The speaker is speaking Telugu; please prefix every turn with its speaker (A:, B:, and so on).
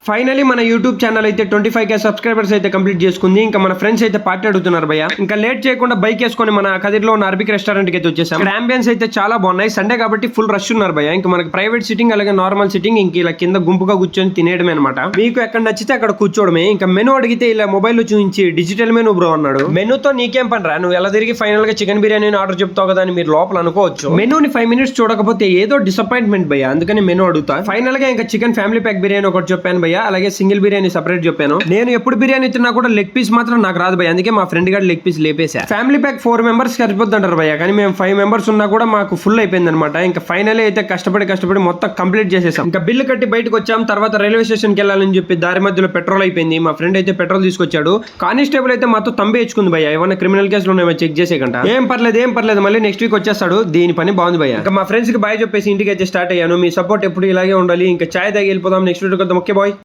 A: ఫైనలీ మన యూట్యూబ్ ఛానల్ అయితే 25K సబ్స్క్రైబర్స్ అయితే కంప్లీట్ చేసుకుంది. ఇంకా మన ఫ్రెండ్స్ అయితే పార్టీ అడుగుతున్నారు భయ్య. ఇంకా లేట్ చేయకుండా బైక్ వేసుకొని మన కదిర్లో ఉన్న అరబిక్ రెస్టారెంట్ కి అయితే వచ్చేసాం. ఇక్కడ అంబియన్స్ అయితే చాలా బాగున్నాయి. సండే కాబట్టి ఫుల్ రష్ ఉన్నారు భయ్య. ఇంకా మనకి ప్రైవేట్ సిట్టింగ్ అలాగే నార్మల్ సిట్టింగ్ ఇంక ఇలా కింద గుంపుగా కూర్చొని తినేయడమే అనమాట. మీకు ఎక్కడ నచ్చితే అక్కడ కూర్చోవడమే. ఇంకా మెనూ అడిగితే ఇలా మొబైల్ లో చూపించి డిజిటల్ మెనూ బ్రో అన్నాడు. మెనూతో నీకేం పనిరా, నువ్వు ఎలా తిరిగి ఫైనల్ గా చికెన్ బిర్యానీ ఆర్డర్ చెప్తావు కదా అని మీరు లోపల అనుకోవచ్చు. మెనూని 5 minutes చూడకపోతే ఏదో డిసప్పాయింట్మెంట్ భయ్య. అందుకని మెనూ అడుగుతా. ఫైనల్ గా ఇంకా చికెన్ ఫ్యామిలీ ప్యాక్ బిర్యానీ ఒకటి చెప్పాను భయ్య. అలాగే సింగిల్ బిర్యానీ సెపరేట్ చెప్పాను. నేను ఎప్పుడు బిర్యానీ తిన్నా కూడా లెగ్ పీస్ మాత్రం నాకు రాదు భయ్య. అందుకే మా ఫ్రెండ్ గారు లెగ్ పీస్ లేపేసా. ఫ్యామిలీ ప్యాక్ 4 members సరిపోద్ది అంటారు భయ్య. కానీ మేము 5 members ఉన్నా కూడా మాకు ఫుల్ అయిపోయింది అనమాట. ఇంకా ఫైనల్ అయితే కష్టపడి మొత్తం కంప్లీట్ చేసేసాం. ఇంకా బిల్లు కట్టి బయటకు వచ్చాం. తర్వాత రైల్వే స్టేషన్ కి వెళ్ళాలని చెప్పి దారి మధ్యలో పెట్రోల్ అయిపోయింది. మా ఫ్రెండ్ అయితే పెట్రోల్ తీసుకొచ్చాడు. కానిస్టేబుల్ అయితే మాతో తంబేచుకుంది భయ్య. ఏమైనా క్రిమినల్ కేసులు ఉన్నాయో చెక్ చేసేకంట. ఏం పర్లేదు మళ్ళీ నెక్స్ట్ వీక్ వచ్చేస్తాడు. దీని పని బాగుంది భయ్య. ఇంకా మా ఫ్రెండ్స్ కి బాయ్ చెప్పేసి ఇంటికి అయితే స్టార్ట్ అయ్యాను. మీ సపోర్ట్ ఎప్పుడు ఇలాగే ఉండాలి. ఇంకా చాయ్ తాగి వెళ్ళిపోదాం. Next week okay bye.